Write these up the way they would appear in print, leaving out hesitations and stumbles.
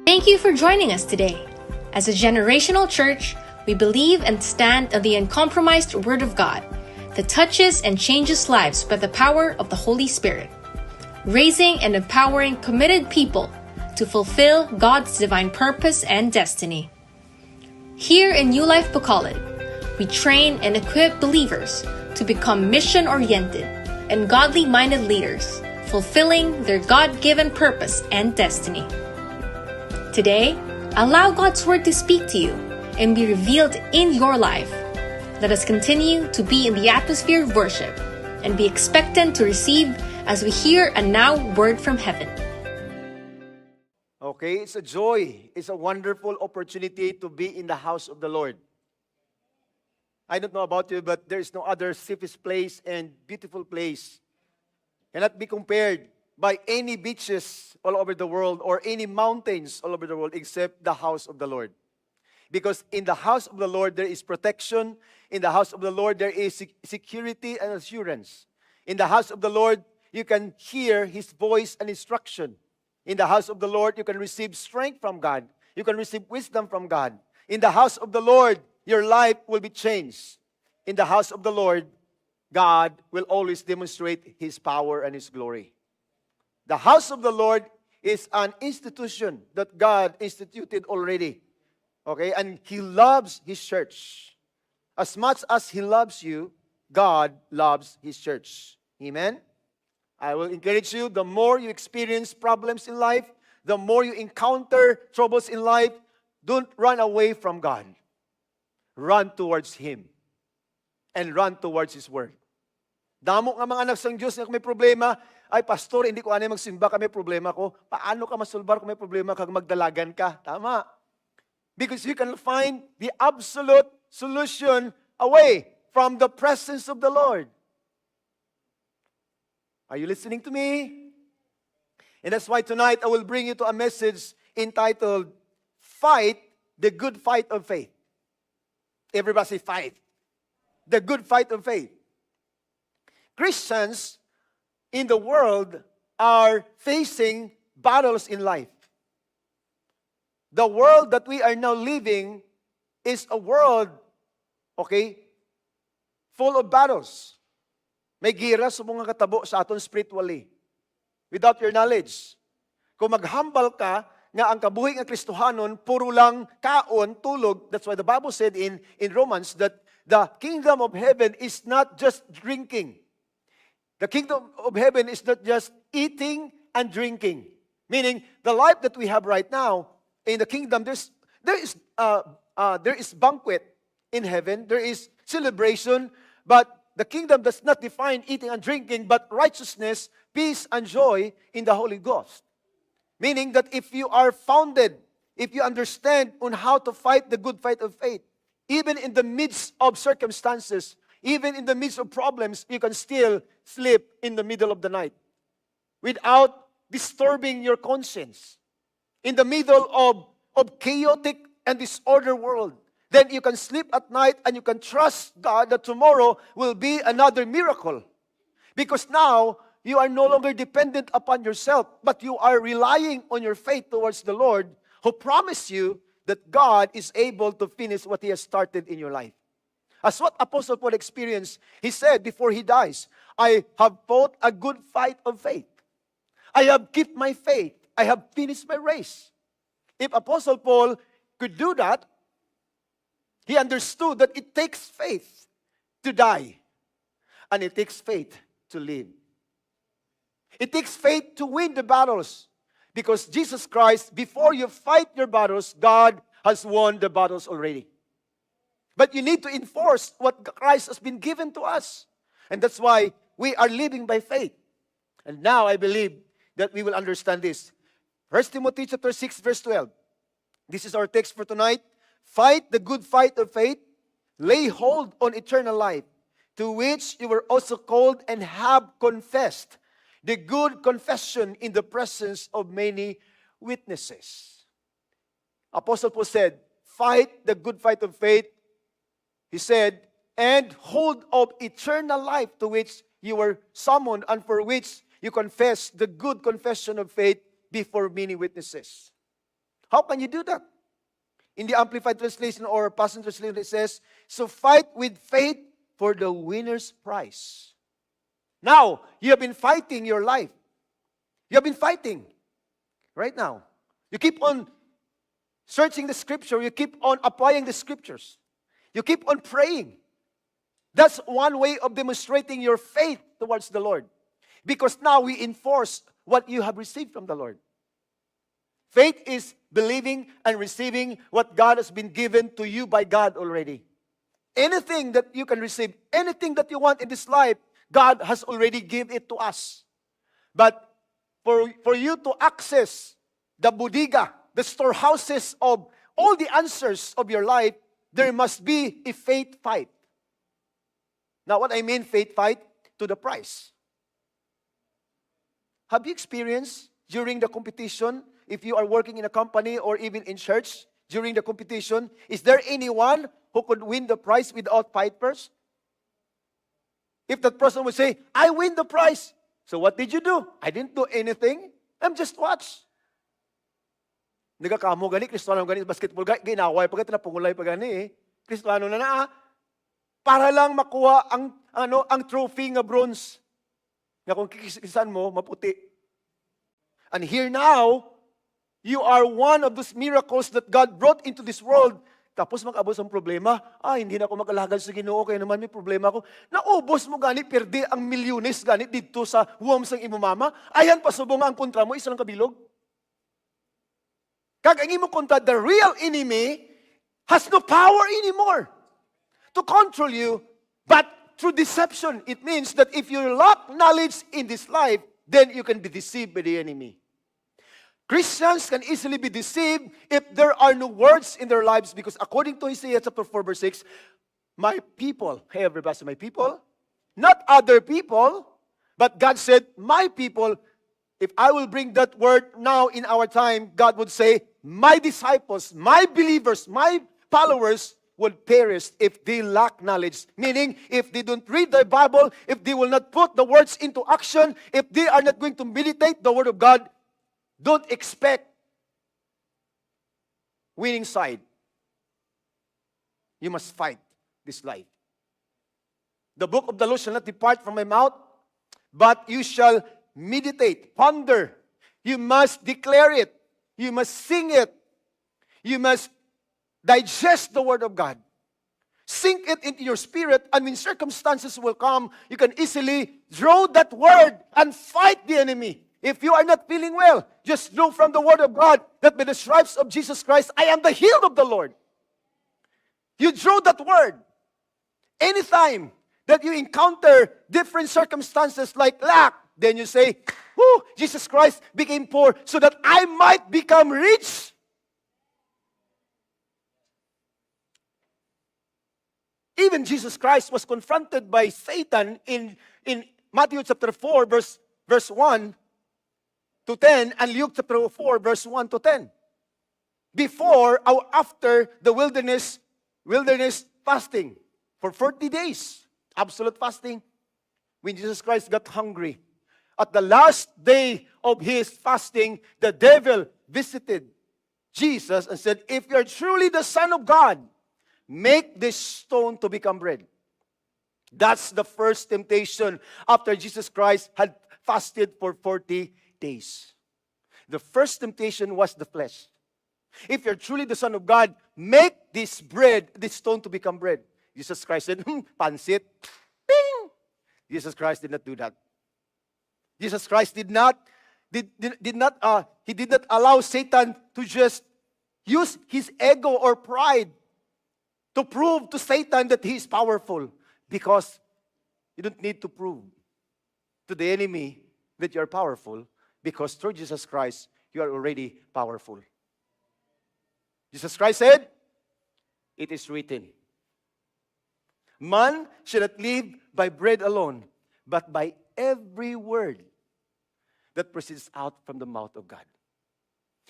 Thank you for joining us today. As a generational church, we believe and stand on the uncompromised Word of God that touches and changes lives by the power of the Holy Spirit, raising and empowering committed people to fulfill God's divine purpose and destiny. Here in New Life Bacolod, we train and equip believers to become mission-oriented and godly-minded leaders, fulfilling their God-given purpose and destiny. Today, allow God's Word to speak to you and be revealed in your life. Let us continue to be in the atmosphere of worship and be expectant to receive as we hear a now word from heaven. Okay, it's a joy. It's a wonderful opportunity to be in the house of the Lord. I don't know about you, but there is no other safest place and beautiful place. Cannot be compared by any beaches all over the world or any mountains all over the world except the house of the Lord. Because in the house of the Lord, there is protection. In the house of the Lord, there is security and assurance. In the house of the Lord, you can hear His voice and instruction. In the house of the Lord, you can receive strength from God. You can receive wisdom from God. In the house of the Lord, your life will be changed. In the house of the Lord, God will always demonstrate His power and His glory. The house of the Lord is an institution that God instituted already. Okay, and He loves His church. As much as He loves you, God loves His church. Amen? I will encourage you, the more you experience problems in life, the more you encounter troubles in life, don't run away from God. Run towards Him. And run towards His Word. Damo nga mga anak sa Diyos na kung may problema, ay pastor, hindi ko anay magsimba kami problema ko. Paano ka masolbar kung may problema kag magdalagan ka? Tama. Because you can find the absolute solution away from the presence of the Lord. Are you listening to me? And that's why tonight I will bring you to a message entitled, Fight the Good Fight of Faith. Everybody say, fight. The good fight of faith. Christians in the world are facing battles in life. The world that we are now living is a world, okay, full of battles. May gira sa mga katabo sa aton spiritually. Without your knowledge. Kung maghambal ka, nga ang kabuhi ng Kristohanon, puro lang kaon, tulog. That's why the Bible said in Romans that the kingdom of heaven is not just drinking. The kingdom of heaven is not just eating and drinking. Meaning, the life that we have right now, in the kingdom, there is banquet in heaven. There is celebration. But the kingdom does not define eating and drinking, but righteousness, peace, and joy in the Holy Ghost. Meaning that if you are founded, if you understand on how to fight the good fight of faith, even in the midst of circumstances, even in the midst of problems, you can still sleep in the middle of the night without disturbing your conscience. In the middle of chaotic and disordered world, then you can sleep at night and you can trust God that tomorrow will be another miracle. Because now, you are no longer dependent upon yourself, but you are relying on your faith towards the Lord who promised you that God is able to finish what He has started in your life. As what Apostle Paul experienced, he said before he dies, I have fought a good fight of faith. I have kept my faith. I have finished my race. If Apostle Paul could do that, he understood that it takes faith to die. And it takes faith to live. It takes faith to win the battles. Because Jesus Christ, before you fight your battles, God has won the battles already. But you need to enforce what Christ has been given to us. And that's why we are living by faith. And now I believe that we will understand this. 1 Timothy chapter 6, verse 12. This is our text for tonight. Fight the good fight of faith. Lay hold on eternal life, to which you were also called and have confessed the good confession in the presence of many witnesses. Apostle Paul said, fight the good fight of faith. He said, and hold of eternal life, to which you were summoned and for which you confess the good confession of faith before many witnesses. How can you do that? In the Amplified Translation or Passion Translation, it says, so fight with faith for the winner's prize. Now, you have been fighting your life. You have been fighting right now. You keep on searching the scripture. You keep on applying the scriptures. You keep on praying. That's one way of demonstrating your faith towards the Lord. Because now we enforce what you have received from the Lord. Faith is believing and receiving what God has been given to you by God already. Anything that you can receive, anything that you want in this life, God has already given it to us. But for you to access the bodega, the storehouses of all the answers of your life, there must be a faith fight. Now, what I mean faith fight, to the prize. Have you experienced during the competition, if you are working in a company or even in church, during the competition, is there anyone who could win the prize without fight first? If that person would say, I win the prize. So what did you do? I didn't do anything. I'm just watch. Nagakamo gani, Kristiyano gani, basketball gani, ginaway pa gani, napungulay pa gani eh. Kristiyano na para lang makuha ang trophy nga bronze. Na kung kikisan mo, maputi. And here now, you are one of those miracles that God brought into this world. Tapos mag-abos ang problema. Hindi na ako mag-alagad sa Ginoo, kaya naman may problema ako. Naubos mo gani, perdi ang milyones gani dito sa huwam sang imumama. Ayan, pasubong ang kontra mo, isa lang kabilog. Kagangin mo kontra, the real enemy has no power anymore to control you, but through deception. It means that if you lack knowledge in this life, then you can be deceived by the enemy. Christians can easily be deceived if there are no words in their lives, because according to Isaiah chapter 4 verse 6, my people, hey everybody, my people, not other people, but God said, my people. If I will bring that word now in our time, God would say, my disciples, my believers, my followers would perish if they lack knowledge. Meaning, if they don't read the Bible, if they will not put the words into action, if they are not going to meditate the word of God, don't expect winning side. You must fight this life. The book of the law shall not depart from my mouth, but you shall meditate, ponder. You must declare it. You must sing it. You must digest the word of God. Sink it into your spirit, and when circumstances will come, you can easily draw that word and fight the enemy. If you are not feeling well, just know from the word of God that by the stripes of Jesus Christ, I am the healed of the Lord. You draw that word. Anytime that you encounter different circumstances like lack, then you say, Jesus Christ became poor so that I might become rich. Even Jesus Christ was confronted by Satan in Matthew chapter 4, verse 1 to 10, and Luke chapter 4, verse 1 to 10. Before or after the wilderness fasting for 40 days, absolute fasting, when Jesus Christ got hungry. At the last day of his fasting, the devil visited Jesus and said, if you are truly the Son of God, make this stone to become bread. That's the first temptation after Jesus Christ had fasted for 40 days. The first temptation was the flesh. If you're truly the Son of God, make this bread, this stone to become bread. Jesus Christ said, pansit. Bing! Jesus Christ did not do that. Jesus Christ did not allow Satan to just use his ego or pride to prove to Satan that he is powerful, because you don't need to prove to the enemy that you are powerful, because through Jesus Christ you are already powerful. Jesus Christ said, it is written, man shall not live by bread alone, but by every word that proceeds out from the mouth of God.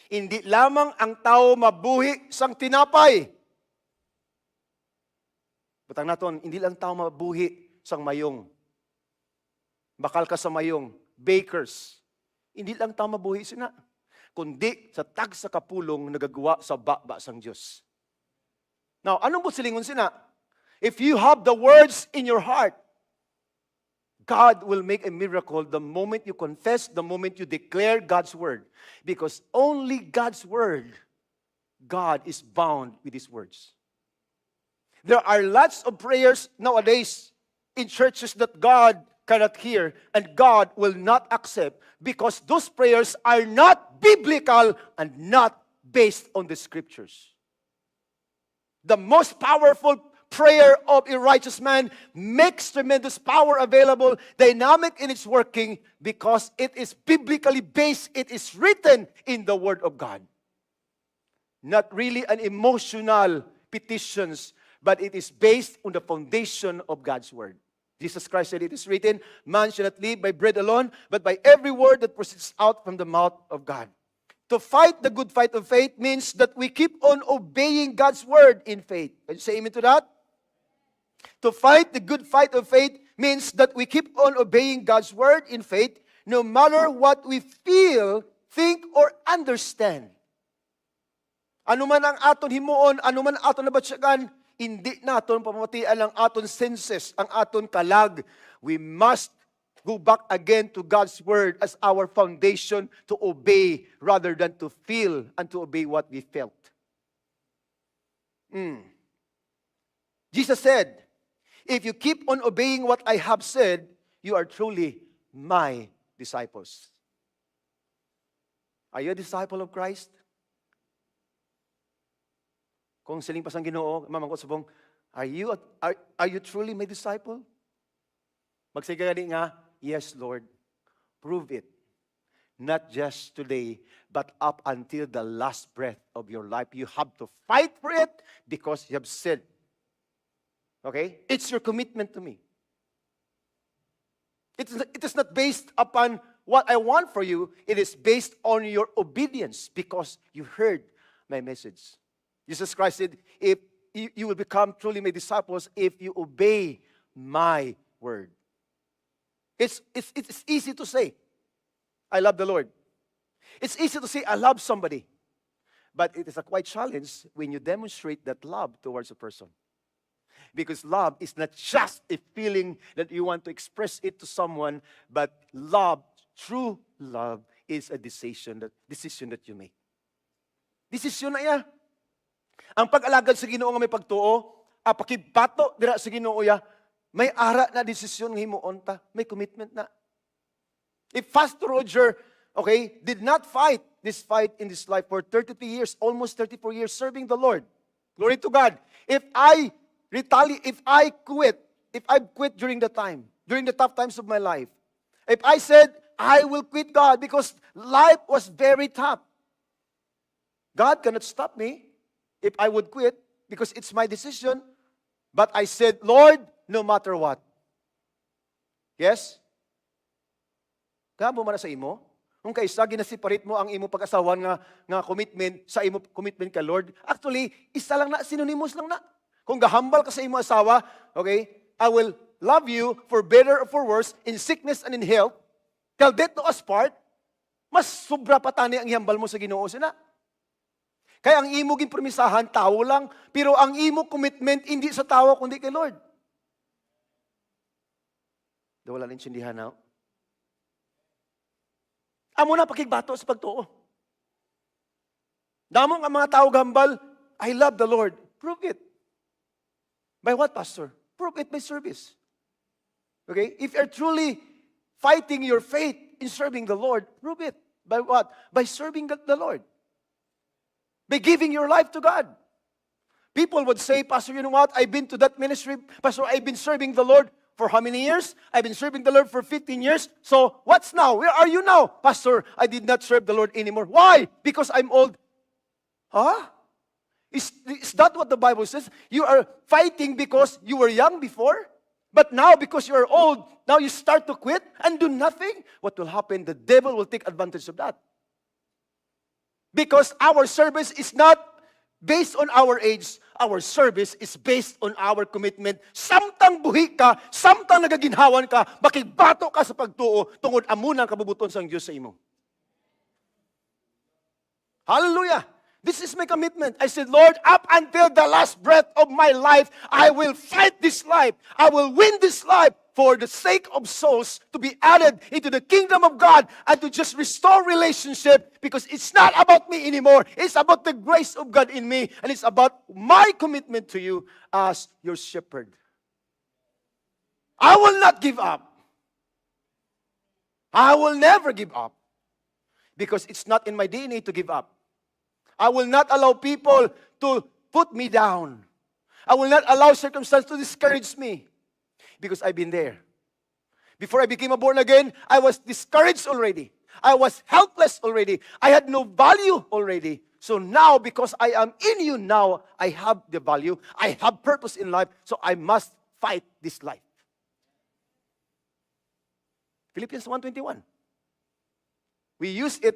Hindi lamang ang tao mabuhi sang tinapay. Batang naton, hindi lang tao mabuhi sang mayong. Bakal ka sa mayong, bakers. Hindi lang tao mabuhi sina. kundi sa tag sa kapulong nagagawa sa bakba sang Diyos. Now, anong po silingon sina? If you have the words in your heart, God will make a miracle the moment you confess, the moment you declare God's word. Because only God's word, God is bound with His words. There are lots of prayers nowadays in churches that God cannot hear and God will not accept because those prayers are not biblical and not based on the scriptures. The most powerful prayer of a righteous man makes tremendous power available, dynamic in its working, because it is biblically based. It is written in the Word of God. Not really an emotional petitions, but it is based on the foundation of God's Word. Jesus Christ said, it is written, man shall not live by bread alone, but by every word that proceeds out from the mouth of God. To fight the good fight of faith means that we keep on obeying God's word in faith. Can you say amen to that? To fight the good fight of faith means that we keep on obeying God's word in faith no matter what we feel, think, or understand. Ano man ang aton himuon, ano man aton nabatsyagan, hindi naton pamatian ang aton senses, ang aton kalag. We must go back again to God's word as our foundation to obey rather than to feel and to obey what we felt. Jesus said, if you keep on obeying what I have said, you are truly my disciples. Are you a disciple of Christ? Kung siling pasang Ginoo, mamangkot subong, are you truly my disciple? Magsigagani nga, yes, Lord, prove it. Not just today, but up until the last breath of your life. You have to fight for it because you have said, okay? It's your commitment to me. It is not based upon what I want for you. It is based on your obedience because you heard my message. Jesus Christ said, if you will become truly my disciples if you obey my word. It's easy to say, I love the Lord. It's easy to say, I love somebody. But it is a quite challenge when you demonstrate that love towards a person. Because love is not just a feeling that you want to express it to someone, but love, true love, is a decision that you make. Desisyon na iya. Ang pag-alagad sa Ginoo nga may pagtuo, pakibato dira sa Ginoo ya, may ara na desisyon nga himuon ta, may commitment na. If Pastor Roger, okay, did not fight this fight in this life for 33 years, almost 34 years serving the Lord. Glory to God. If I quit during the tough times of my life, if I said I will quit God because life was very tough, God cannot stop me if I would quit because it's my decision. But I said, Lord, no matter what. Yes? Kaya mo man sa imo? Kung kaisa ginasiparit mo ang imo pag-asawan nga commitment sa imo commitment ka Lord, actually isa lang na, synonymous lang na. Kung gahambal ka sa imo asawa, okay, I will love you for better or for worse, in sickness and in health, till death do us part, mas sobra pa tani ang ihambal mo sa Ginoo sina. Kaya ang imo ging promisahan, tao lang, pero ang imo commitment hindi sa tao kundi kay Lord. Wala na intindihan na. Amo na pakigbato sa pagtuo. Damong ang mga tao gambal, I love the Lord. Prove it. By what, Pastor? Prove it by service. Okay? If you're truly fighting your faith in serving the Lord, prove it. By what? By serving the Lord. By giving your life to God. People would say, Pastor, you know what? I've been to that ministry. Pastor, I've been serving the Lord for how many years? I've been serving the Lord for 15 years. So, what's now? Where are you now? Pastor, I did not serve the Lord anymore. Why? Because I'm old. Huh? Is that what the Bible says? You are fighting because you were young before? But now, because you are old, now you start to quit and do nothing? What will happen? The devil will take advantage of that. Because our service is not based on our age. Our service is based on our commitment. Samtang buhi ka, samtang nagaginhawan ka, makigbato ka sa pagtuo tungod amunang kabubuton sang Diyos sa imo. Hallelujah. This is my commitment. I said, Lord, up until the last breath of my life, I will fight this life. I will win this life for the sake of souls to be added into the kingdom of God and to just restore relationship, because it's not about me anymore. It's about the grace of God in me, and it's about my commitment to you as your shepherd. I will not give up. I will never give up, because it's not in my DNA to give up. I will not allow people to put me down. I will not allow circumstance to discourage me, because I've been there. Before I became a born again, I was discouraged already. I was helpless already. I had no value already. So now, because I am in you now, I have the value. I have purpose in life, so I must fight this life. Philippians 1:21. We use it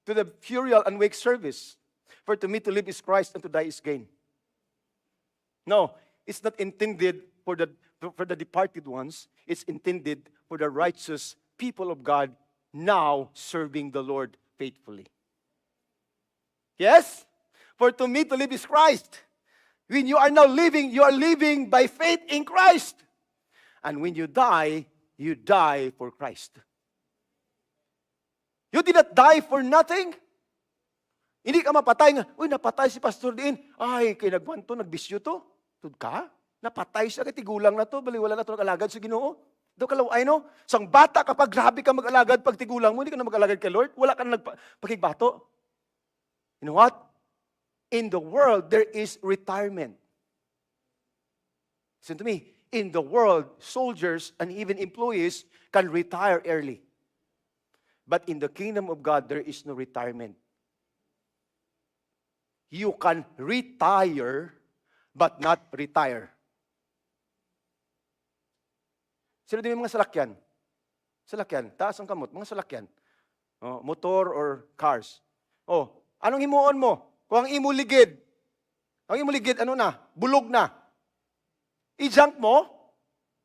to the funeral and wake service. For to me to live is Christ and to die is gain. No, it's not intended for the departed ones. It's intended for the righteous people of God now serving the Lord faithfully. Yes? For to me to live is Christ. When you are now living, you are living by faith in Christ. And when you die for Christ. You did not die for nothing. Hindi ka mapatay nga, uy, napatay si Pastor Dean. Ay, kay nagwanto, nagbisyo to. Tud ka? Napatay siya, kay tigulang na to, baliwala na to, nag-alagad sa Ginoo. Do ka laway, no? Sang bata kapag grabe ka mag-alagad pag tigulang mo, hindi ka na mag-alagad kay Lord. Wala ka na nagpakigbato. You know what? In the world, there is retirement. Listen to me. In the world, soldiers and even employees can retire early. But in the kingdom of God, there is no retirement. You can retire, but not retire. Sino din mga salakyan? Salakyan, taas ang kamot, mga salakyan. Oh, motor or cars. Oh, anong himuon mo? Kung ang imo ligid, ano na? Bulog na. I-junk mo?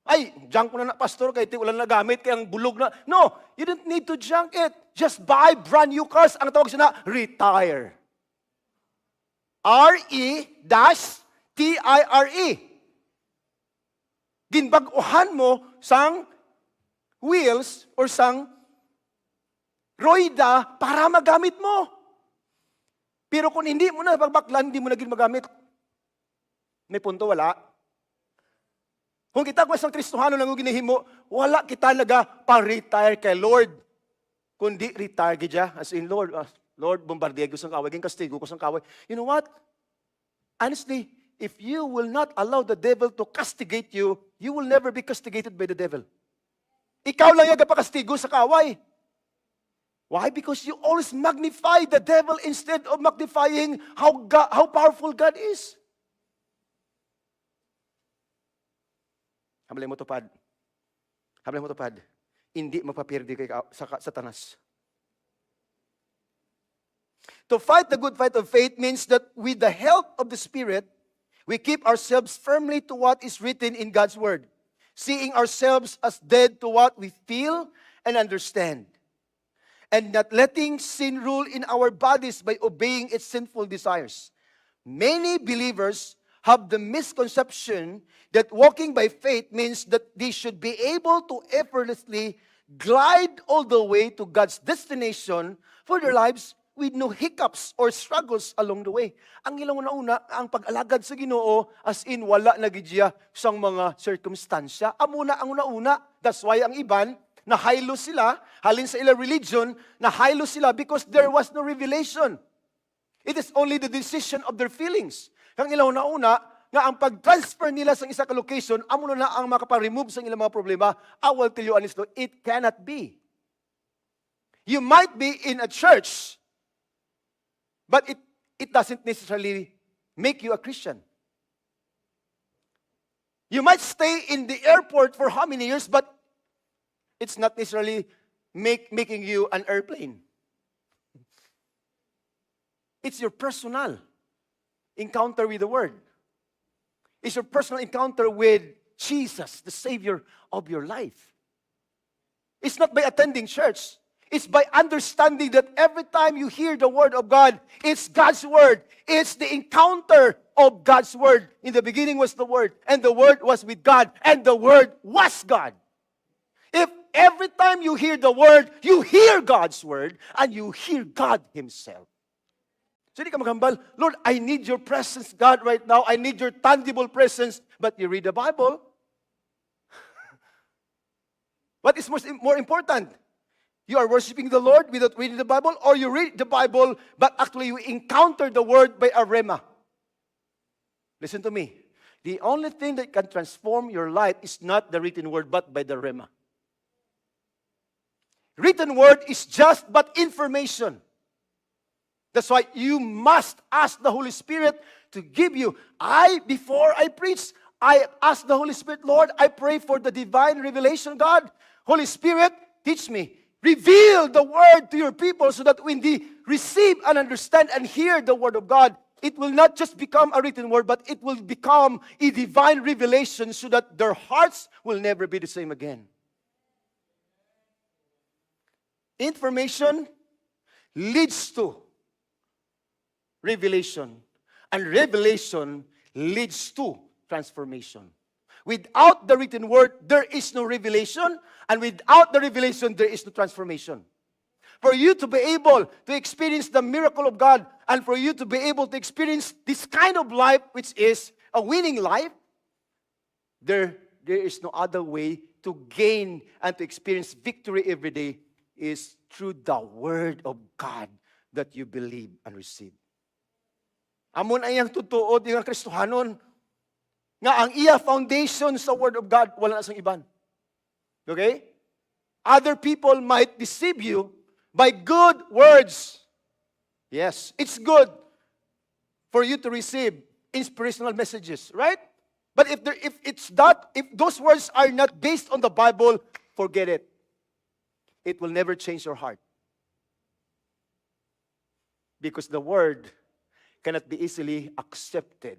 Ay, junk mo na pastor, kahit wala na gamit, kaya ang bulog na. No, you don't need to junk it. Just buy brand new cars. Ang tawag siya na, retire. R-E-T-I-R-E. Ginbaguhan mo sang wheels or sang roida para magamit mo. Pero kung hindi mo na pagbaklan, hindi mo na magamit. May punto, wala. Kung kita ko isang Kristohano lang ginihimo, wala kita pa-retire kay Lord. Kundi retire gidya, as in Lord, Lord, bombardier ko sang kaway, kastigo ko sang kaway. You know what? Honestly, if you will not allow the devil to castigate you, you will never be castigated by the devil. Ikaw lang yung kapakastigo sa kaway. Why? Because you always magnify the devil instead of magnifying how powerful God is. Hamalay mo tupad. Hindi mapapirdi kay Satanas. To fight the good fight of faith means that with the help of the Spirit, we keep ourselves firmly to what is written in God's Word, seeing ourselves as dead to what we feel and understand, and not letting sin rule in our bodies by obeying its sinful desires. Many believers have the misconception that walking by faith means that they should be able to effortlessly glide all the way to God's destination for their lives with no hiccups or struggles along the way. Ang ilang una, ang pag-alagad sa Ginoo, as in wala na gidya sang mga circumstansya. Amuna ang una-una. That's why ang iban, nahaylo sila, halin sa ilang religion, nahaylo sila because there was no revelation. It is only the decision of their feelings. Ang ilang una, nga ang pag-transfer nila sa isa ka location, amuna na ang makapa-remove sa ilang mga problema. I will tell you honestly, it cannot be. You might be in a church, but it doesn't necessarily make you a Christian. You might stay in the airport for how many years, but it's not necessarily making you an airplane. It's your personal encounter with the Word. It's your personal encounter with Jesus, the Savior of your life. It's not by attending church. It's by understanding that every time you hear the Word of God, it's God's Word. It's the encounter of God's Word. In the beginning was the Word, and the Word was with God, and the Word was God. If every time you hear the Word, you hear God's Word, and you hear God Himself. So hindi ka magambal, Lord, I need your presence, God, right now. I need your tangible presence. But you read the Bible. What is more important? You are worshiping the Lord without reading the Bible, or you read the Bible, but actually you encounter the Word by a rhema. Listen to me. The only thing that can transform your life is not the written Word, but by the rhema. Written Word is just but information. That's why you must ask the Holy Spirit to give you. Before I preach, I ask the Holy Spirit, Lord, I pray for the divine revelation, God. Holy Spirit, teach me. Reveal the Word to your people so that when they receive and understand and hear the Word of God, it will not just become a written Word, but it will become a divine revelation so that their hearts will never be the same again. Information leads to revelation, and revelation leads to transformation. Without the written Word, there is no revelation, and without the revelation, there is no transformation. For you to be able to experience the miracle of God, and for you to be able to experience this kind of life, which is a winning life, there is no other way to gain and to experience victory every day is through the Word of God that you believe and receive. Amon ay ang tutuod yung Kristohanon nga ang iya foundation sa Word of God, wala na sang iban. Okay? Other people might deceive you by good words. Yes, it's good for you to receive inspirational messages, right? But if those words are not based on the Bible, forget it. It will never change your heart. Because the Word cannot be easily accepted.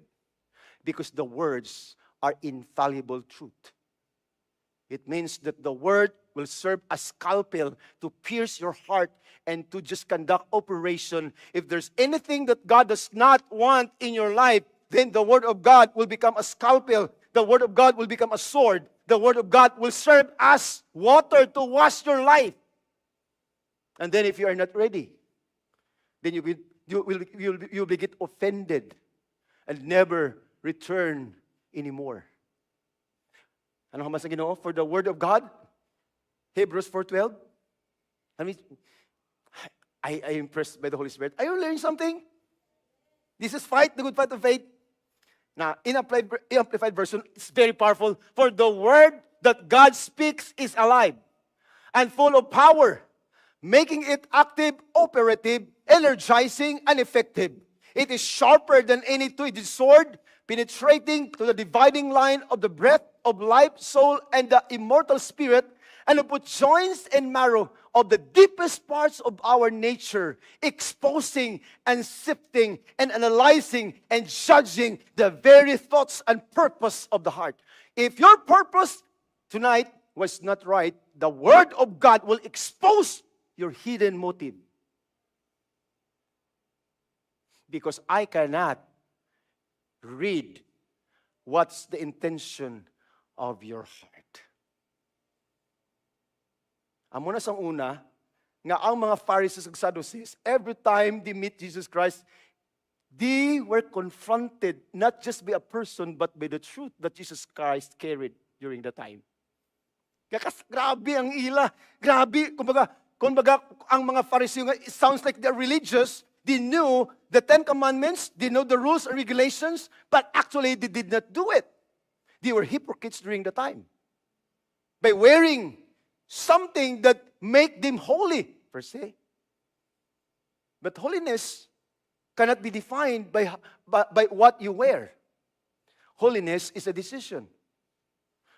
Because the words are infallible truth. It means that the Word will serve as scalpel to pierce your heart and to just conduct operation. If there's anything that God does not want in your life, then the Word of God will become a scalpel. The Word of God will become a sword. The Word of God will serve as water to wash your life. And then if you are not ready, then you'll get offended and never return anymore. Ano ka man sa Ginoo? For the Word of God, Hebrews 4:12. I am impressed by the Holy Spirit. Are you learning something? This is fight, the good fight of faith. Now, in Amplified Version, it's very powerful. For the Word that God speaks is alive and full of power, making it active, operative, energizing, and effective. It is sharper than any two-edged sword, penetrating to the dividing line of the breath of life, soul, and the immortal spirit, and of both joints and marrow of the deepest parts of our nature, exposing and sifting and analyzing and judging the very thoughts and purpose of the heart. If your purpose tonight was not right, the Word of God will expose your hidden motive. Because I cannot read what's the intention of your heart. Amo na sang una, nga ang mga Pharisees and Sadducees, every time they meet Jesus Christ, they were confronted not just by a person, but by the truth that Jesus Christ carried during the time. Grabe ang ila. Grabe, kumbaga, ang mga Pharisees, it sounds like they're religious. They knew the 10 Commandments, they know the rules and regulations, but actually they did not do it. They were hypocrites during the time. By wearing something that make them holy, per se. But holiness cannot be defined by what you wear. Holiness is a decision.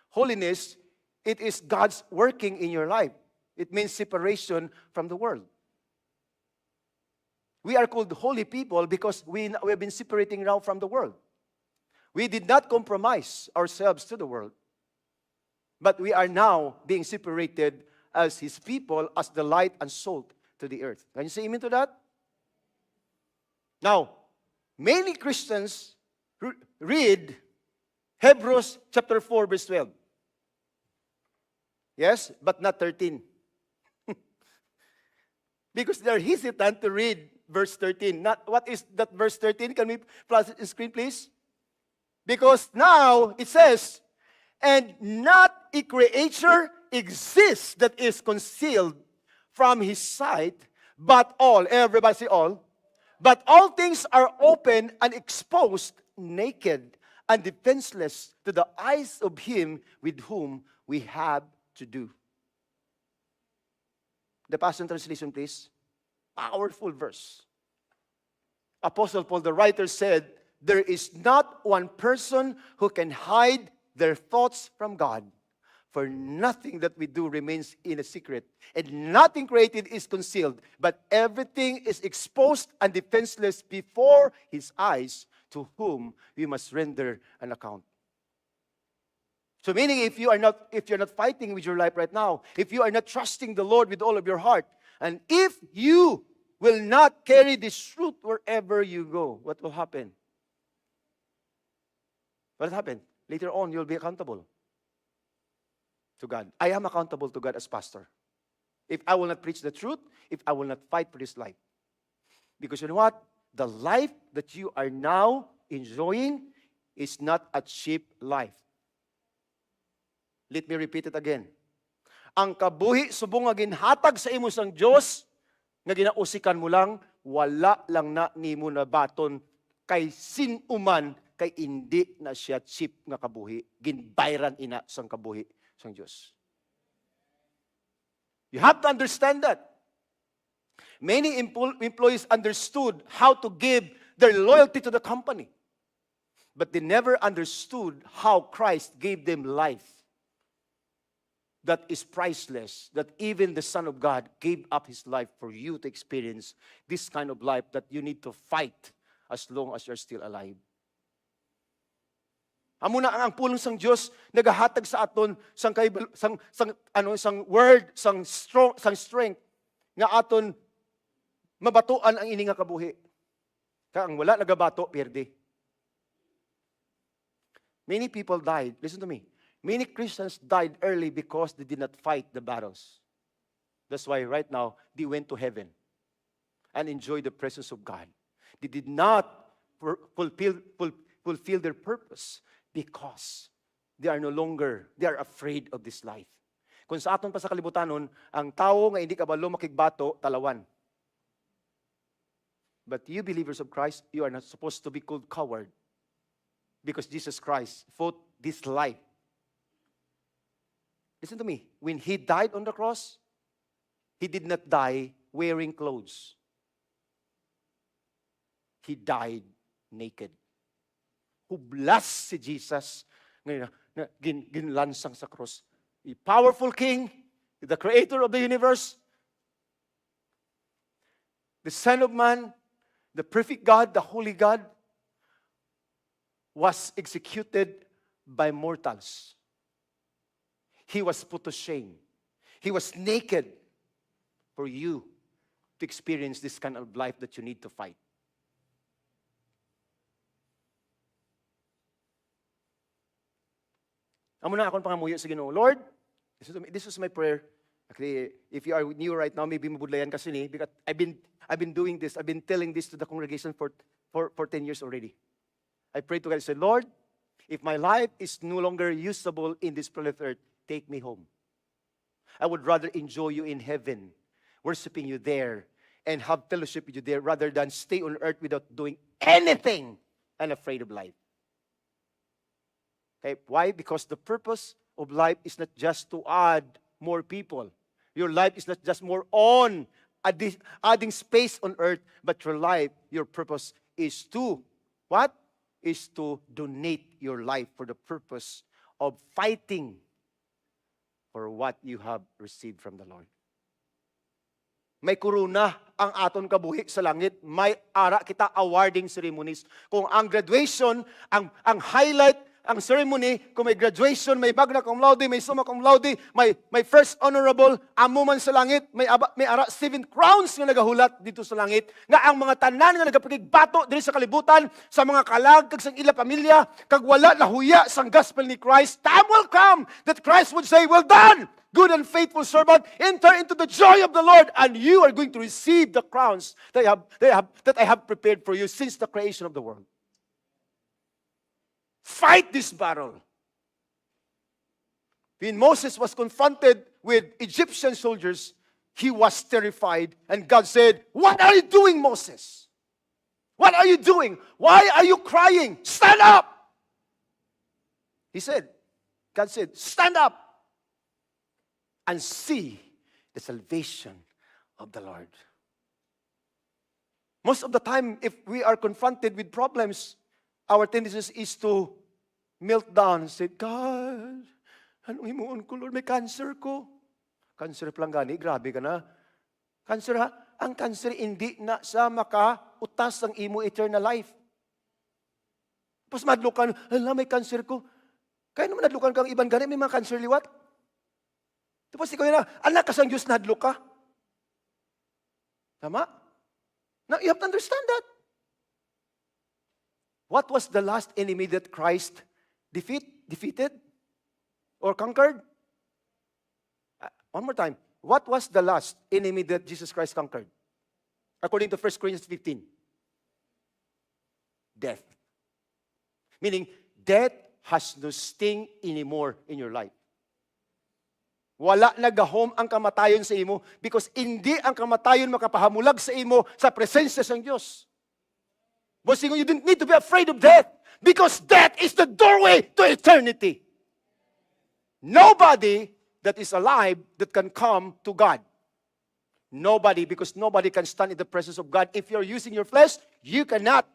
Holiness, it is God's working in your life. It means separation from the world. We are called holy people because we have been separating now from the world. We did not compromise ourselves to the world. But we are now being separated as His people, as the light and salt to the earth. Can you say amen to that? Now, many Christians read Hebrews chapter 4, verse 12. Yes, but not 13. Because they're hesitant to read verse 13. What is that verse 13? Can we flash it on screen, please? Because now it says, and not a creature exists that is concealed from His sight, but all, everybody say all, but all things are open and exposed, naked and defenseless to the eyes of Him with whom we have to do. The Passion Translation, please. Powerful verse. Apostle Paul, the writer, said, there is not one person who can hide their thoughts from God. For nothing that we do remains in a secret, and nothing created is concealed, but everything is exposed and defenseless before His eyes, to whom we must render an account. So meaning, if you're not fighting with your life right now, if you are not trusting the Lord with all of your heart, and if you will not carry this truth wherever you go, what will happen? What will happen? Later on, you'll be accountable to God. I am accountable to God as pastor. If I will not preach the truth, if I will not fight for this life. Because you know what? The life that you are now enjoying is not a cheap life. Let me repeat it again. Ang kabuhi subong nga ginhatag sa imo sang Dios nga ginausikan mo lang, wala lang na nimo na baton kay sinuman kay hindi na siya cheap nga kabuhi. Ginbayran ina sang kabuhi sang Diyos. You have to understand that. Many employees understood how to give their loyalty to the company. But they never understood how Christ gave them life that is priceless, that even the Son of God gave up His life for you to experience this kind of life that you need to fight as long as you're still alive. Amo na ang pulong sang Dios nagahatag sa aton sang word, sang strength nga aton mabatuan ang ini nga kabuhi. Kaya ang wala nagabato, pierde. Many people died. Listen to me. Many Christians died early because they did not fight the battles. That's why right now they went to heaven and enjoyed the presence of God. They did not fulfill their purpose because they are afraid of this life. Kung sa aton pa sa kalibutanon, ang tao nga hindi kabalo makigbato, talawan. But you believers of Christ, you are not supposed to be called coward because Jesus Christ fought this life. Listen to me. When He died on the cross, He did not die wearing clothes. He died naked. Hublas si Jesus na ginlansang sa cross. A powerful King, the Creator of the universe, the Son of Man, the perfect God, the Holy God, was executed by mortals. He was put to shame. He was naked for you to experience this kind of life that you need to fight. Amo na akong pangamuyo sa Ginoo. Lord, this is my prayer. Actually, if you are new right now, maybe mabudlayan kasi ni, because I've been doing this, I've been telling this to the congregation for 10 years already. I pray to God, I say, Lord, if my life is no longer usable in this planet Earth, take me home. I would rather enjoy you in heaven, worshiping you there, and have fellowship with you there, rather than stay on earth without doing anything and afraid of life. Okay, why? Because the purpose of life is not just to add more people. Your life is not just more on adding space on earth, but your life, your purpose is to, what? Is to donate your life for the purpose of fighting for what you have received from the Lord. May kuruna ang aton kabuhi sa langit. May ara kita awarding ceremonies. Kung ang graduation, ang highlight, ang ceremony, kung may graduation, may magna cum laude, may summa cum laude, may first honorable, amo man sa langit, may ara 7 crowns nga nagahulat dito sa langit, nga ang mga tanan nga nagapakigbato diri sa kalibutan, sa mga kalag, kag sa ila pamilya, kag wala nahuya sang gospel ni Christ, time will come that Christ would say, well done, good and faithful servant, enter into the joy of the Lord, and you are going to receive the crowns that I have prepared for you since the creation of the world. Fight this battle. When Moses was confronted with Egyptian soldiers, he was terrified, and God said, what are you doing, Moses? What are you doing? Why are you crying? Stand up! God said, stand up and see the salvation of the Lord. Most of the time, if we are confronted with problems, our tendency is to melt down and say, God, ano imuon ko, Lord, may cancer ko. Cancer lang gani, grabe ka na. Cancer ha? Ang cancer hindi na sa makautas ang imo eternal life. Tapos madlukan, ala, may cancer ko. Kaya naman nadlukan kang ibang gani, may mga cancer liwat. Tapos ikaw na, anak ka sang Diyos, nadlok ka. Tama? Now, you have to understand that. What was the last enemy that Christ defeated or conquered? One more time. What was the last enemy that Jesus Christ conquered? According to 1 Corinthians 15. Death. Meaning, death has no sting anymore in your life. Wala nagahom ang kamatayon sa imo because hindi ang kamatayon makapahamulag sa imo sa presensya ng Diyos. But you don't need to be afraid of death because death is the doorway to eternity. Nobody that is alive that can come to God. Nobody, because nobody can stand in the presence of God. If you're using your flesh, you cannot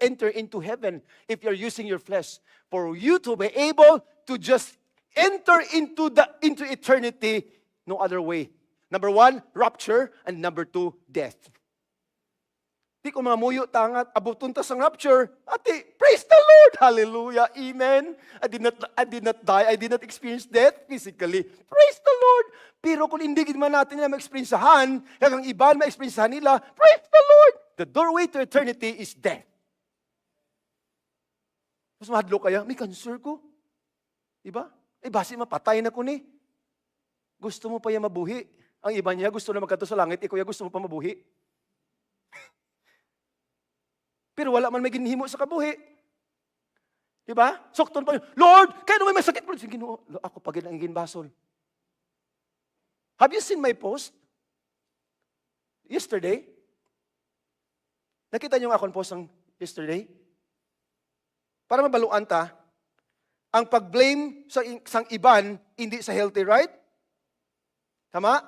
enter into heaven if you're using your flesh. For you to be able to just enter into eternity, no other way. Number 1, rapture, and number 2, death. Di ko mamuyo tangat, abuton ta sang rapture. Ati, praise the Lord, hallelujah, amen. I did not die, I did not experience death physically. Praise the Lord. Pero kung hindi man natin na ma-experiencehan, kung iba ma-experiencehan nila, praise the Lord. The doorway to eternity is death. Mas mahadlo kaya, may cancer ko. Diba? Basi mapatay na ko ni. Gusto mo pa yan mabuhi. Ang iba niya gusto na magkanto sa langit, ikaw gusto mo pa mabuhi. Pero wala man may ginhimo sa kabuhi. Diba? Sokton pa yun, Lord, kaya naman may sakit mo. Sige, no, ako pag ang ginbasol. Have you seen my post? Yesterday? Nakita niyo ang akong post ng yesterday? Para mabaluan ta, ang pag-blame sa isang iban, hindi sa healthy, right? Tama?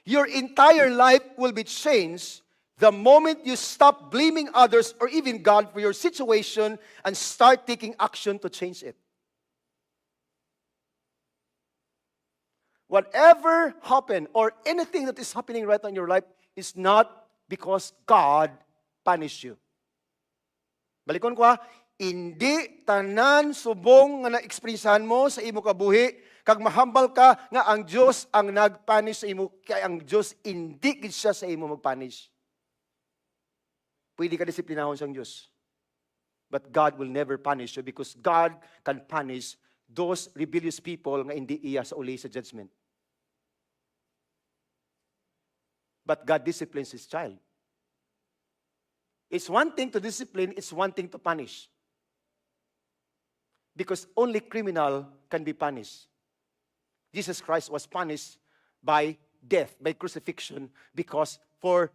Your entire life will be changed the moment you stop blaming others or even God for your situation and start taking action to change it. Whatever happened or anything that is happening right now in your life is not because God punished you. Balikon ko ha, hindi tanan subong nga na-experiencehan mo sa imo kabuhi, kag mahambal ka nga ang Diyos ang nagpunish sa imo, kaya ang Diyos hindi gid siya sa imo magpunish. Pwede ka disiplinahon sa Diyos. But God will never punish you because God can punish those rebellious people nga hindi iya sa uli sa judgment. But God disciplines His child. It's one thing to discipline, it's one thing to punish. Because only criminal can be punished. Jesus Christ was punished by death, by crucifixion, because for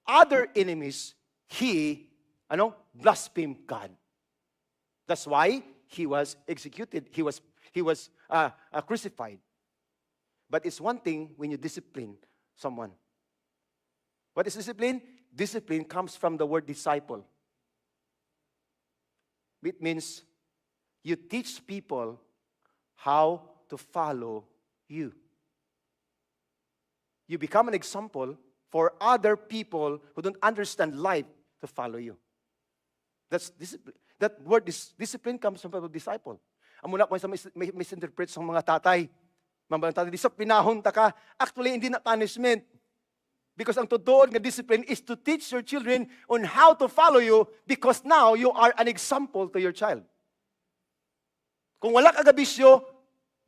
other enemies, He blasphemed God. That's why He was executed. He was crucified. But it's one thing when you discipline someone. What is discipline? Discipline comes from the word disciple. It means you teach people how to follow you. You become an example for other people who don't understand life to follow you. That's discipline. That word discipline comes from the disciple. Amo na ko sa misinterpret sa mga tatay. Mga tatay, disiplinahon ta ka. Actually, hindi na punishment. Because ang totoo nga discipline is to teach your children on how to follow you because now you are an example to your child. Kung wala ka gabisyo,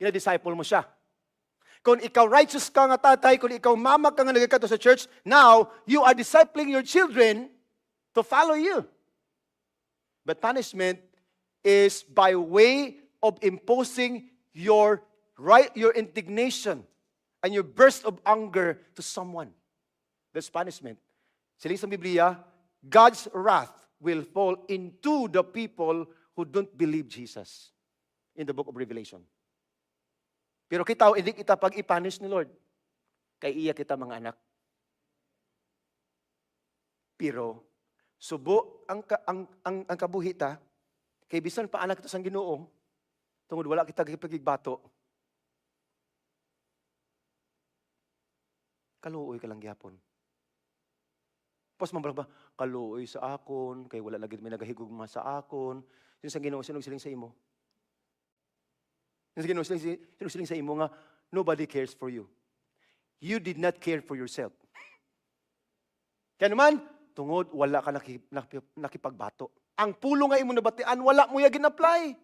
ina-disciple mo siya. Kung ikaw righteous ka nga tatay, kung ikaw mama ka nga nagkakato sa church, now you are discipling your children to follow you. But punishment is by way of imposing your indignation and your burst of anger to someone. That's punishment. Siling sa Biblia, God's wrath will fall into the people who don't believe Jesus in the book of Revelation. Pero kita, hindi kita pag-ipunish ni Lord. Kay iya kita mga anak. Pero, subo ang kabuhita, kay bisan pa anak ito sang Ginoo, tungod wala kita pagigbato, kaluoy ka lang gyapon. Pos mambalaba, kaluoy sa akon, kay wala lagi may nagahigugma sa akon, yun sang Ginoo, siling sa imo. Siling sa imo nga, nobody cares for you. You did not care for yourself. Kaya naman, tungod, wala ka nakipagbato. Ang pulo nga imo nabatian, wala mo yagin apply.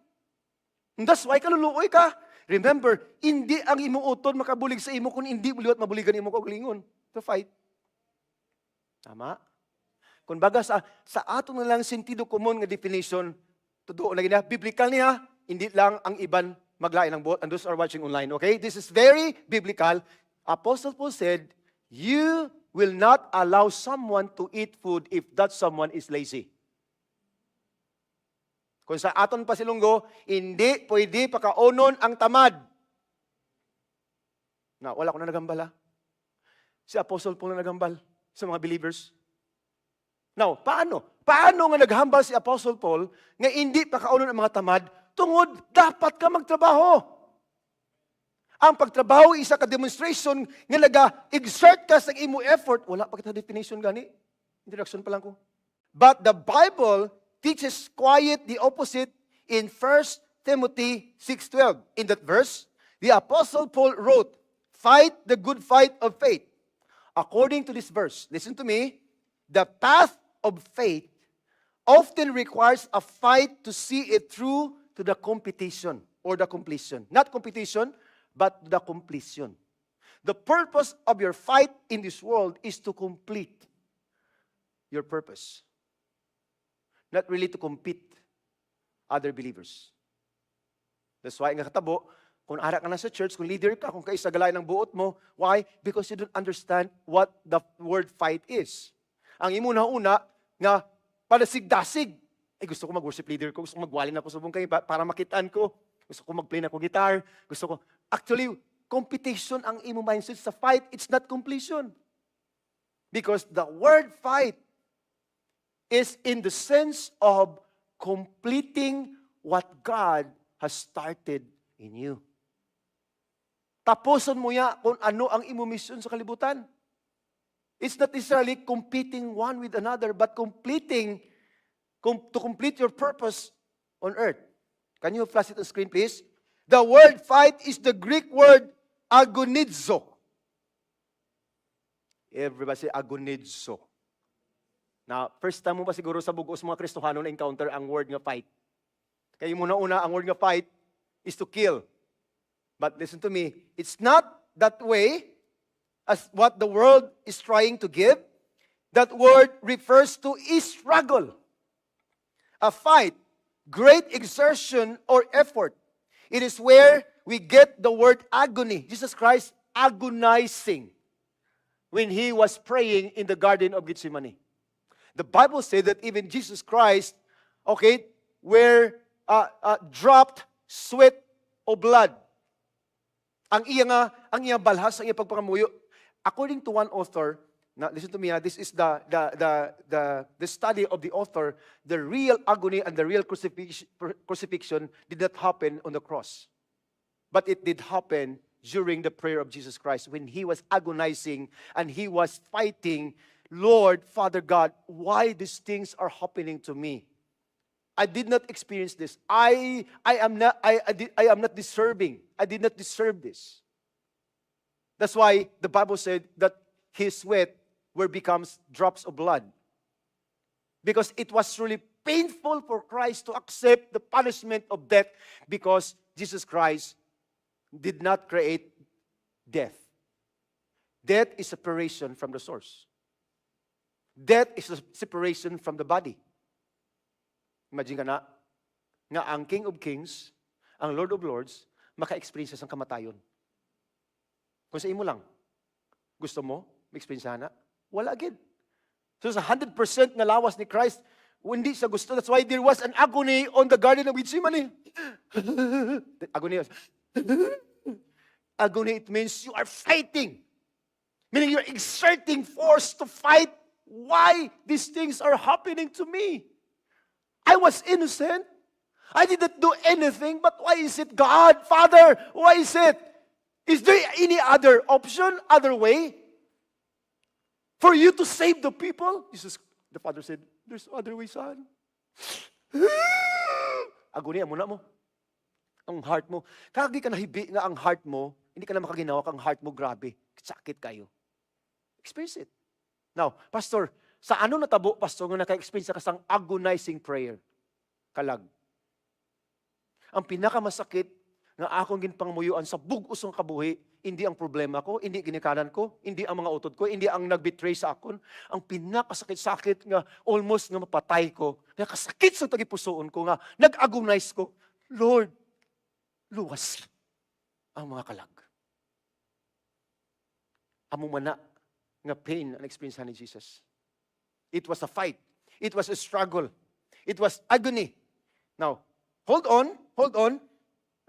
That's why kaluluoy ka. Remember, hindi ang imo uton makabulig sa imo kung hindi mo liwat mabuligan imo kaugalingon to fight. Tama? Kung baga sa ato na lang sentido common nga definition, totoo na gina, biblical niya, hindi lang ang iban maglain ng buot, and those are watching online, okay? This is very biblical. Apostle Paul said, you will not allow someone to eat food if that someone is lazy. Kung sa aton pasilunggo, hindi pwede pakaunon ang tamad. Na, wala ko na nagambala. Si Apostle Paul na nagambal sa mga believers. Now, paano? Paano nga naghambal si Apostle Paul nga hindi pakaunon ang mga tamad? Tungod, dapat ka magtrabaho. Ang pagtrabaho, isa ka demonstration nga naga-exert ka sa imo effort. Wala pa kita definition gani. Introduction pa lang ko. But the Bible teaches quite the opposite in 1 Timothy 6:12. In that verse, the Apostle Paul wrote, fight the good fight of faith. According to this verse, listen to me, the path of faith often requires a fight to see it through to the competition or the completion. Not competition, but the completion. The purpose of your fight in this world is to complete your purpose. Not really to compete other believers. That's why nga katabo, kung ara ka na sa church, kung leader ka, kung kaisa galay ng buot mo, why? Because you don't understand what the word fight is. Ang imo na una, nga padasigdasig. Ay, gusto ko mag-worship leader ko, gusto ko magwalin ako sa bungkay para makitaan ko. Gusto ko mag-play na ko guitar. Gusto ko, actually, competition ang imo mindset sa fight. It's not completion. Because the word fight is in the sense of completing what God has started in you. Tapusan mo ya kung ano ang imo mission sa kalibutan. It's not necessarily competing one with another, but to complete your purpose on earth. Can you flash it on screen, please? The word fight is the Greek word agonizo. Everybody say agonizo. Now, first time mo pa siguro sa bugos mga Kristohano na encounter ang word nga fight. Kaya muna-una, ang word nga fight is to kill. But listen to me, it's not that way as what the world is trying to give. That word refers to a struggle, a fight, great exertion or effort. It is where we get the word agony. Jesus Christ agonizing when he was praying in the Garden of Gethsemane. The Bible says that even Jesus Christ, were dropped sweat o blood. Ang iya balhas, ang iya pagpangamuyo. According to one author, now listen to me, this is the study of the author, the real agony and the real crucifixion did not happen on the cross. But it did happen during the prayer of Jesus Christ when he was agonizing and he was fighting, Lord, Father God, why these things are happening to me? I did not experience this. I am not deserving. I did not deserve this. That's why the Bible said that his sweat were becomes drops of blood. Because it was really painful for Christ to accept the punishment of death, because Jesus Christ did not create death. Death is separation from the source. Death is a separation from the body. Imagine ka na, nga ang King of Kings, ang Lord of Lords, maka-experience sa kamatayon. Kung sa imo lang, gusto mo, ma-experience na, wala agad. So sa 100% na lawas ni Christ, hindi siya gusto. That's why there was an agony on the Garden of Gethsemane. Agony. Agony, it means you are fighting. Meaning you're exerting force to fight. Why these things are happening to me? I was innocent. I didn't do anything, but why is it, God, Father, why is it? Is there any other option, other way for you to save the people? The Father said, there's other way, son. Agonia muna mo. Ang heart mo. Kagi ka nahibi nga ang heart mo, hindi ka na makaginawa ang heart mo, grabe. Sakit kayo. Experience it. Now, Pastor, sa ano natabo, Pastor, nga naka-experience ka sang agonizing prayer? Kalag. Ang pinakamasakit nga akong ginpangmuyuan sa bug-usong kabuhi, hindi ang problema ko, hindi ginikanan ko, hindi ang mga utod ko, hindi ang nag-betray sa akon. Ang pinakasakit-sakit nga almost nga mapatay ko, nga kasakit sa tagipusoon ko nga, nag-agonize ko, Lord, luwas ang mga kalag. Amo mana nga pain ang experience ni Jesus. It was a fight. It was a struggle. It was agony. Now, hold on.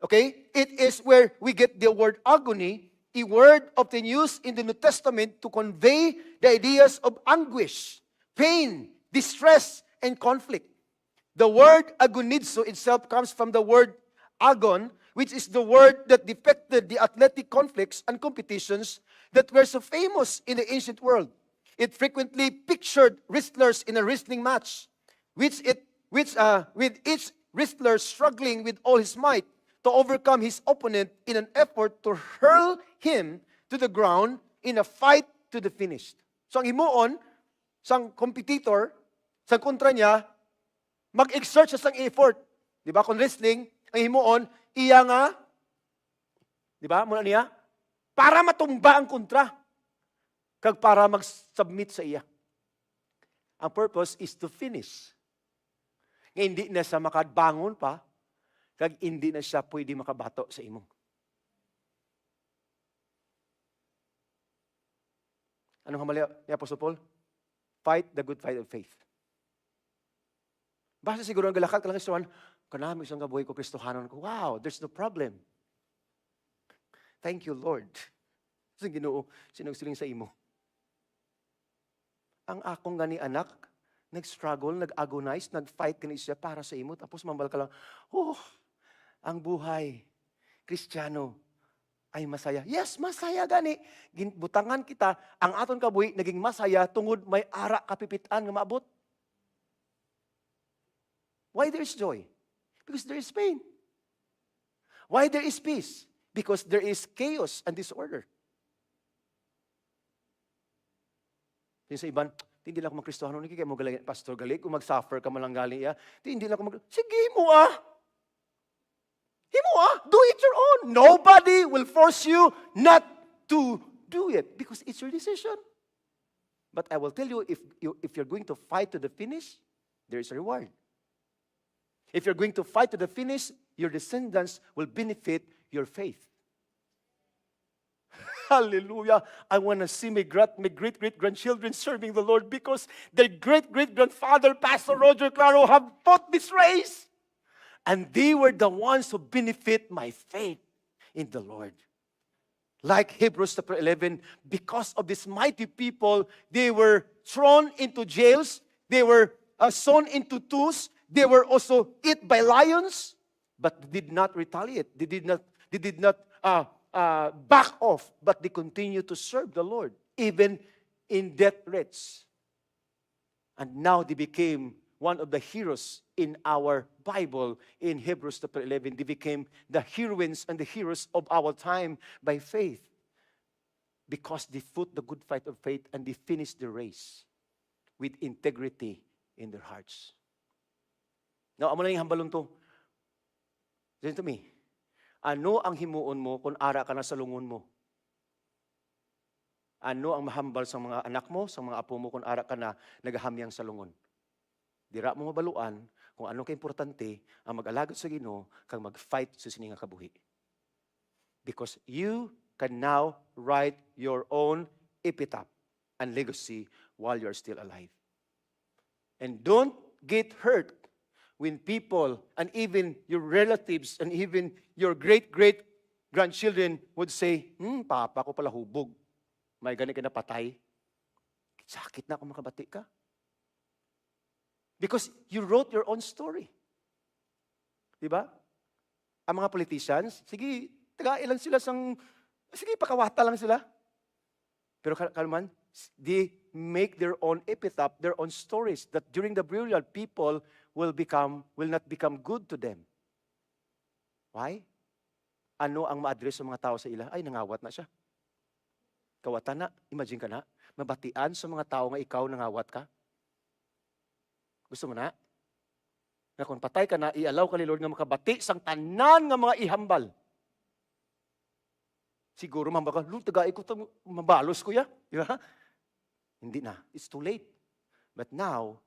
Okay? It is where we get the word agony, a word often used in the New Testament to convey the ideas of anguish, pain, distress, and conflict. The word agonizo itself comes from the word agon, which is the word that depicted the athletic conflicts and competitions that were so famous in the ancient world. It frequently pictured wrestlers in a wrestling match, with each wrestler struggling with all his might to overcome his opponent in an effort to hurl him to the ground in a fight to the finish. So ang himuon, sang competitor, sang kontra niya, mag-exert siya sang effort. Di ba? Kung wrestling, ang himuon, iya nga, di ba? Muna niya, para matumba ang kontra, kag para mag-submit sa iya. Ang purpose is to finish. Nga hindi na siya makabangon pa, kag hindi na siya pwede makabato sa imong. Anong hamali ni Apostle Paul? Fight the good fight of faith. Basta siguro ang galakad ka lang istuhan, kanami isang kabuhay ko, Kristohanon ko, wow, there's no problem. Thank you, Lord. Sa Ginoo, sinagsiling sa imo. Ang akong gani anak, nag-struggle, nag-agonize, nag-fight kani siya para sa imo, tapos mambal ka lang, ang buhay, Kristiyano, ay masaya. Yes, masaya gani. Butangan kita, ang aton kabuhi, naging masaya, tungod may ara kapipitan nga maabot. Why there is joy? Because there is pain. Why there is peace? Because there is chaos and disorder. Yung sa iban, hindi lang ako mag-Kristohano, hindi kayo mo galing, Pastor, galing, kung mag-suffer ka malang galing, hindi lang ako sige mo do it your own. Nobody will force you not to do it because it's your decision. But I will tell you, if you're going to fight to the finish, there is a reward. If you're going to fight to the finish, your descendants will benefit your faith. Hallelujah. I want to see my great-great-grandchildren serving the Lord because their great-great-grandfather, Pastor Roger Claro, have fought this race. And they were the ones who benefit my faith in the Lord. Like Hebrews chapter 11, because of these mighty people, they were thrown into jails. They were sown into tombs. They were also eaten by lions, but did not retaliate. They did not back off, but they continue to serve the Lord, even in death threats. And now they became one of the heroes in our Bible, in Hebrews chapter 11. They became the heroines and the heroes of our time by faith because they fought the good fight of faith and they finished the race with integrity in their hearts. Now, amo na yung hambalon to. Listen to me. Ano ang himuon mo kung ara ka na sa lungon mo? Ano ang mahambal sa mga anak mo, sa mga apo mo kung ara ka na nagahamyang sa lungon? Dira mo mabaluan kung ano ka-importante ang mag-alagad sa Ginoo kang mag-fight sa sininga kabuhi. Because you can now write your own epitaph and legacy while you're still alive. And don't get hurt when people and even your relatives and even your great-great-grandchildren would say, papa ko pala hubog. May gani ka na patay. Sakit na kung makabati ka. Because you wrote your own story. Diba? Ang mga politicians, sige, taga-ilan sila sige, pakawata lang sila. Pero kalman, they make their own epitaph, their own stories, that during the burial, people will not become good to them. Why? Ano ang ma-address sa mga tao sa ila? Ay, nangawat na siya. Kawatan na, imagine ka na, mabatian sa mga tao nga ikaw nangawat ka. Gusto mo na? Na kung patay ka na, i-allow ka ni Lord nga makabati sang tanan nga mga ihambal. Siguro mambaka, tagay ko, mabalos ko ya. Diba? Hindi na. It's too late. But now,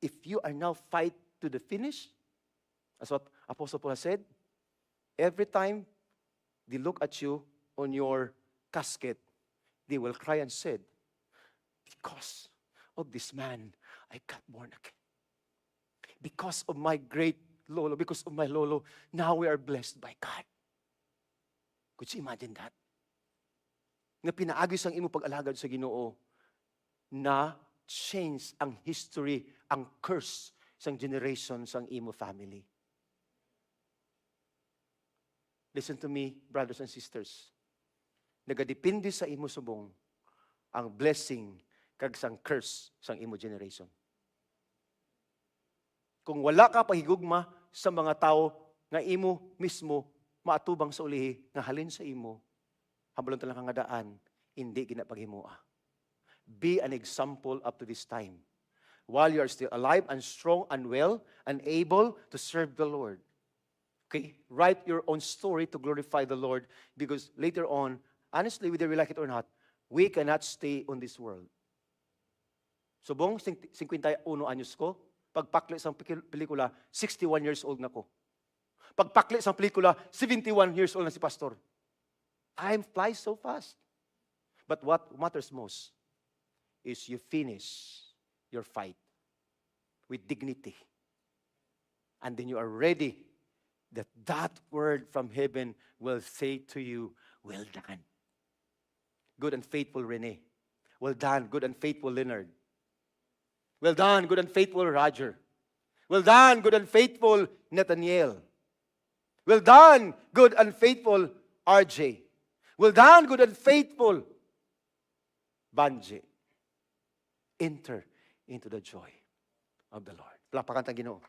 if you are now fight to the finish, as what Apostle Paul said, every time they look at you on your casket, they will cry and said, because of this man, I got born again. Because of my great lolo, because of my lolo, now we are blessed by God. Could you imagine that? Nga pinaagis ang imo pag-alagad sa Ginoo na change ang history, ang curse sang generation sang imo family. Listen to me, brothers and sisters. Nagadepende sa imo subong ang blessing kag sang curse sang imo generation. Kung wala ka paghigugma sa mga tao nga imo mismo maatubang sa ulihi nga halin sa imo, hambalon talang nga daan, hindi ginapaghimuha. Be an example up to this time. While you are still alive and strong and well and able to serve the Lord. Okay? Write your own story to glorify the Lord because later on, honestly, whether we like it or not, we cannot stay on this world. Subong 51 anyos ko, pagpakli sa pelikula, 61 years old na ko. Pagpakli sa pelikula, 71 years old na si pastor. Time flies so fast. But what matters most is you finish your fight with dignity. And then you are ready that word from heaven will say to you, well done. Good and faithful Rene. Well done, good and faithful Leonard. Well done, good and faithful Roger. Well done, good and faithful Nathaniel. Well done, good and faithful RJ. Well done, good and faithful Banji. Enter into the joy of the Lord. Palapakan tayong Ginoo.